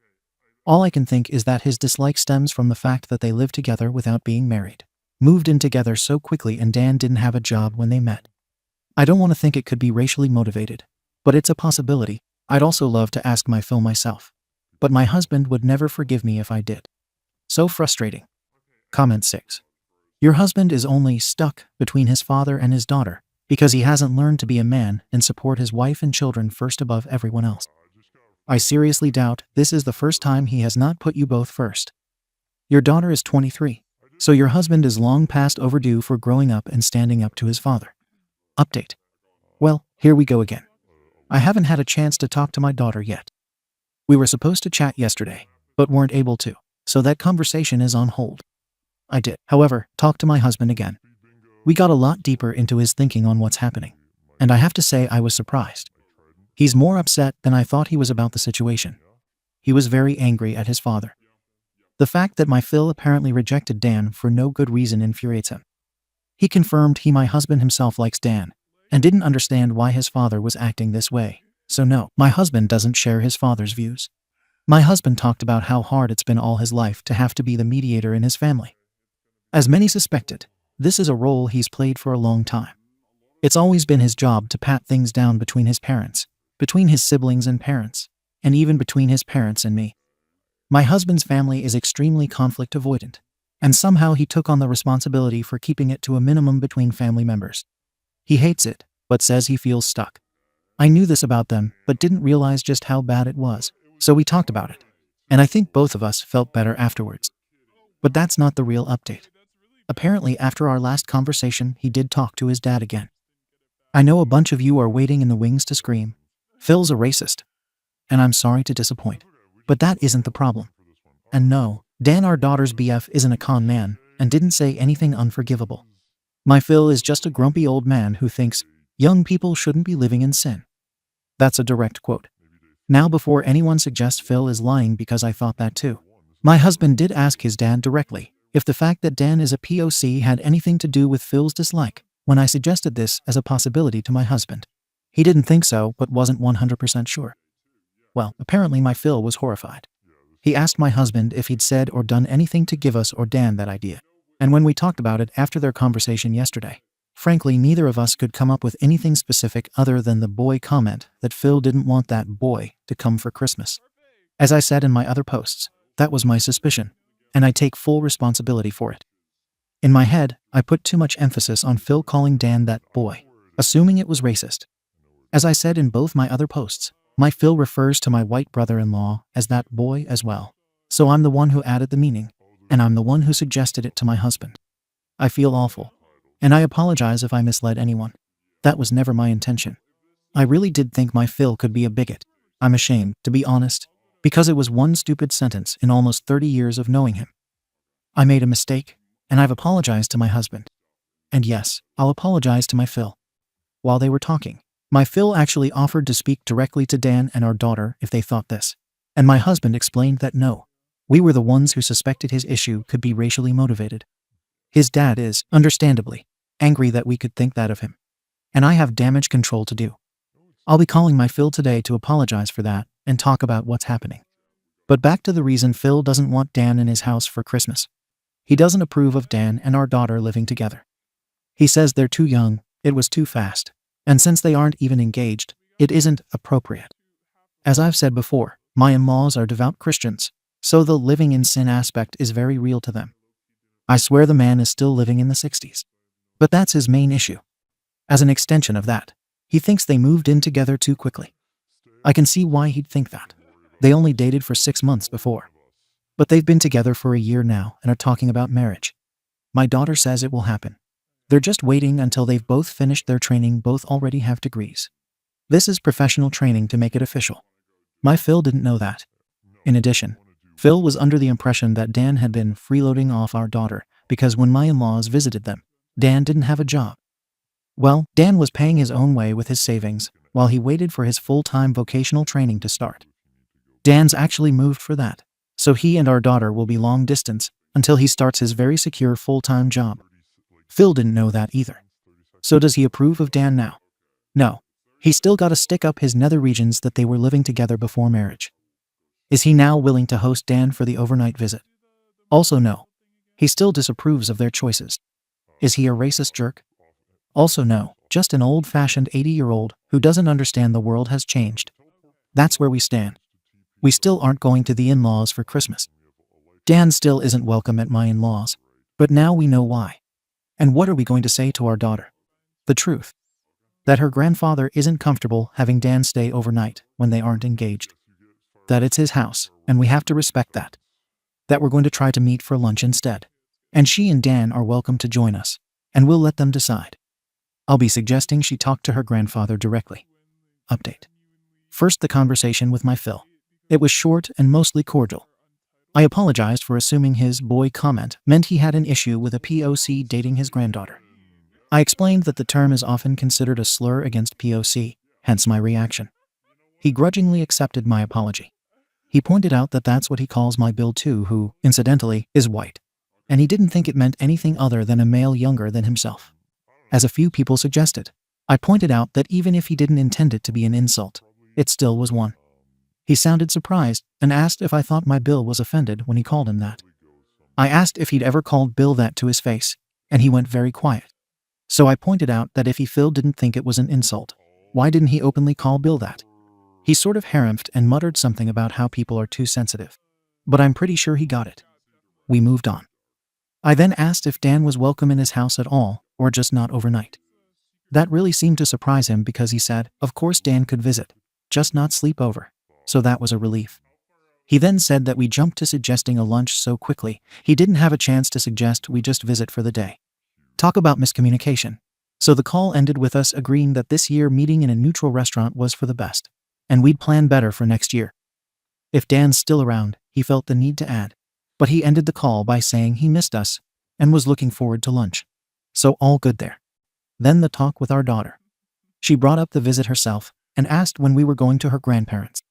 All I can think is that his dislike stems from the fact that they lived together without being married, moved in together so quickly, and Dan didn't have a job when they met. I don't want to think it could be racially motivated, but it's a possibility. I'd also love to ask my Phil myself, but my husband would never forgive me if I did. So frustrating. Comment 6. Your husband is only stuck between his father and his daughter because he hasn't learned to be a man and support his wife and children first above everyone else. I seriously doubt this is the first time he has not put you both first. Your daughter is 23, so your husband is long past overdue for growing up and standing up to his father. Update. Well, here we go again. I haven't had a chance to talk to my daughter yet. We were supposed to chat yesterday, but weren't able to, so that conversation is on hold. I did, however, talk to my husband again. We got a lot deeper into his thinking on what's happening, and I have to say I was surprised. He's more upset than I thought he was about the situation. He was very angry at his father. The fact that my Phil apparently rejected Dan for no good reason infuriates him. He confirmed my husband himself likes Dan, and didn't understand why his father was acting this way. So no, my husband doesn't share his father's views. My husband talked about how hard it's been all his life to have to be the mediator in his family. As many suspected, this is a role he's played for a long time. It's always been his job to pat things down between his parents, between his siblings and parents, and even between his parents and me. My husband's family is extremely conflict avoidant, and somehow he took on the responsibility for keeping it to a minimum between family members. He hates it, but says he feels stuck. I knew this about them, but didn't realize just how bad it was, so we talked about it, and I think both of us felt better afterwards. But that's not the real update. Apparently, after our last conversation, he did talk to his dad again. I know a bunch of you are waiting in the wings to scream, Phil's a racist. And I'm sorry to disappoint, but that isn't the problem. And no, Dan, our daughter's BF, isn't a con man and didn't say anything unforgivable. My Phil is just a grumpy old man who thinks young people shouldn't be living in sin. That's a direct quote. Now, before anyone suggests Phil is lying because I thought that too, my husband did ask his dad directly if the fact that Dan is a POC had anything to do with Phil's dislike when I suggested this as a possibility to my husband. He didn't think so, but wasn't 100% sure. Well, apparently my Phil was horrified. He asked my husband if he'd said or done anything to give us or Dan that idea. And when we talked about it after their conversation yesterday, Frankly, neither of us could come up with anything specific other than the boy comment that Phil didn't want that boy to come for Christmas. As I said in my other posts, that was my suspicion, and I take full responsibility for it. In my head, I put too much emphasis on Phil calling Dan that boy, assuming it was racist. As I said in both my other posts, my Phil refers to my white brother-in-law as that boy as well. So I'm the one who added the meaning, and I'm the one who suggested it to my husband. I feel awful, and I apologize if I misled anyone. That was never my intention. I really did think my Phil could be a bigot. I'm ashamed, to be honest, because it was one stupid sentence in almost 30 years of knowing him. I made a mistake, and I've apologized to my husband. And yes, I'll apologize to my Phil. While they were talking, my Phil actually offered to speak directly to Dan and our daughter if they thought this. And my husband explained that no, we were the ones who suspected his issue could be racially motivated. His dad is, understandably, angry that we could think that of him. And I have damage control to do. I'll be calling my Phil today to apologize for that and talk about what's happening. But back to the reason Phil doesn't want Dan in his house for Christmas. He doesn't approve of Dan and our daughter living together. He says they're too young, it was too fast, and since they aren't even engaged, it isn't appropriate. As I've said before, my in-laws are devout Christians, so the living in sin aspect is very real to them. I swear the man is still living in the 60s. But that's his main issue. As an extension of that, he thinks they moved in together too quickly. I can see why he'd think that. They only dated for 6 months before. But they've been together for a year now and are talking about marriage. My daughter says it will happen. They're just waiting until they've both finished their training, both already have degrees. This is professional training to make it official. My Phil didn't know that. In addition, Phil was under the impression that Dan had been freeloading off our daughter because when my in-laws visited them, Dan didn't have a job. Well, Dan was paying his own way with his savings while he waited for his full-time vocational training to start. Dan's actually moved for that, so he and our daughter will be long distance until he starts his very secure full-time job. Phil didn't know that either. So does he approve of Dan now? No. He's still got to stick up his nether regions that they were living together before marriage. Is he now willing to host Dan for the overnight visit? Also no. He still disapproves of their choices. Is he a racist jerk? Also no, just an old-fashioned 80-year-old who doesn't understand the world has changed. That's where we stand. We still aren't going to the in-laws for Christmas. Dan still isn't welcome at my in-laws, but now we know why. And what are we going to say to our daughter? The truth. That her grandfather isn't comfortable having Dan stay overnight when they aren't engaged. That it's his house, and we have to respect that. That we're going to try to meet for lunch instead. And she and Dan are welcome to join us, and we'll let them decide. I'll be suggesting she talk to her grandfather directly. Update. First, the conversation with my Phil. It was short and mostly cordial. I apologized for assuming his boy comment meant he had an issue with a POC dating his granddaughter. I explained that the term is often considered a slur against POC, hence my reaction. He grudgingly accepted my apology. He pointed out that that's what he calls my Bill too, who, incidentally, is white. And he didn't think it meant anything other than a male younger than himself. As a few people suggested, I pointed out that even if he didn't intend it to be an insult, it still was one. He sounded surprised and asked if I thought my Bill was offended when he called him that. I asked if he'd ever called Bill that to his face, and he went very quiet. So I pointed out that if Phil didn't think it was an insult, why didn't he openly call Bill that? He sort of harumphed and muttered something about how people are too sensitive. But I'm pretty sure he got it. We moved on. I then asked if Dan was welcome in his house at all, or just not overnight. That really seemed to surprise him because he said, of course Dan could visit, just not sleep over. So that was a relief. He then said that we jumped to suggesting a lunch so quickly, he didn't have a chance to suggest we just visit for the day. Talk about miscommunication. So the call ended with us agreeing that this year meeting in a neutral restaurant was for the best, and we'd plan better for next year. If Dan's still around, he felt the need to add, but he ended the call by saying he missed us and was looking forward to lunch. So all good there. Then the talk with our daughter. She brought up the visit herself and asked when we were going to her grandparents'.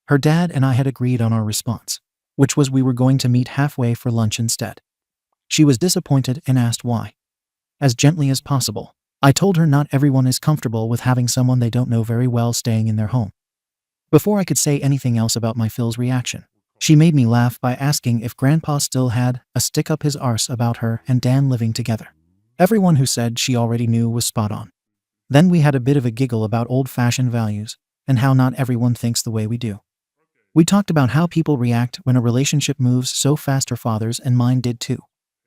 Her dad and I had agreed on our response, which was we were going to meet halfway for lunch instead. She was disappointed and asked why. As gently as possible, I told her not everyone is comfortable with having someone they don't know very well staying in their home. Before I could say anything else about my Phil's reaction, she made me laugh by asking if Grandpa still had a stick up his arse about her and Dan living together. Everyone who said she already knew was spot on. Then we had a bit of a giggle about old-fashioned values and how not everyone thinks the way we do. We talked about how people react when a relationship moves so fast. Her father's and mine did too.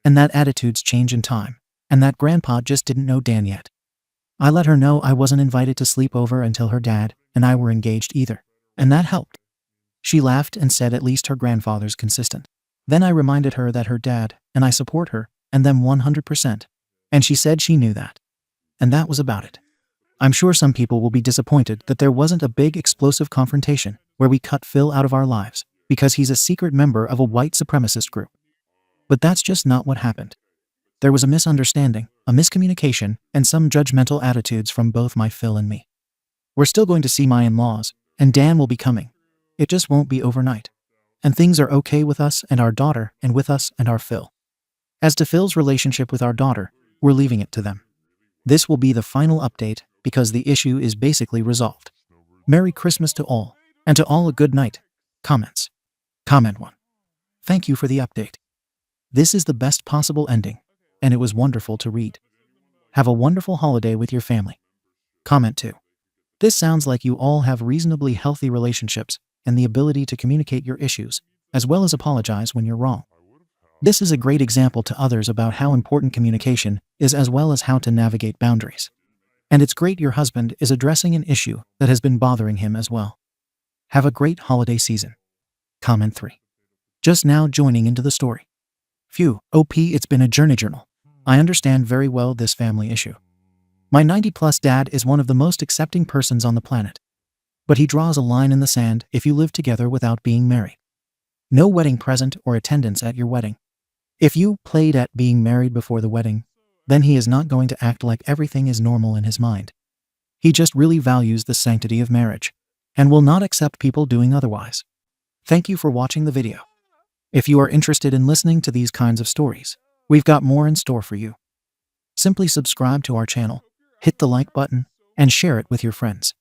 And that attitudes change in time. And that grandpa just didn't know Dan yet. I let her know I wasn't invited to sleep over until her dad and I were engaged either. And that helped. She laughed and said at least her grandfather's consistent. Then I reminded her that her dad and I support her and them 100%. And she said she knew that. And that was about it. I'm sure some people will be disappointed that there wasn't a big explosive confrontation where we cut Phil out of our lives because he's a secret member of a white supremacist group. But that's just not what happened. There was a misunderstanding, a miscommunication, and some judgmental attitudes from both my Phil and me. We're still going to see my in-laws, and Dan will be coming. It just won't be overnight. And things are okay with us and our daughter and with us and our Phil. As to Phil's relationship with our daughter, we're leaving it to them. This will be the final update because the issue is basically resolved. Merry Christmas to all, and to all a good night. Comments. Comment 1. Thank you for the update. This is the best possible ending, and it was wonderful to read. Have a wonderful holiday with your family. Comment 2. This sounds like you all have reasonably healthy relationships and the ability to communicate your issues, as well as apologize when you're wrong. This is a great example to others about how important communication is as well as how to navigate boundaries. And it's great your husband is addressing an issue that has been bothering him as well. Have a great holiday season. Comment 3. Just now joining into the story. Phew, OP, it's been a journal. I understand very well this family issue. My 90-plus dad is one of the most accepting persons on the planet. But he draws a line in the sand if you live together without being married. No wedding present or attendance at your wedding. If you played at being married before the wedding, then he is not going to act like everything is normal in his mind. He just really values the sanctity of marriage and will not accept people doing otherwise. Thank you for watching the video. If you are interested in listening to these kinds of stories, we've got more in store for you. Simply subscribe to our channel, hit the like button, and share it with your friends.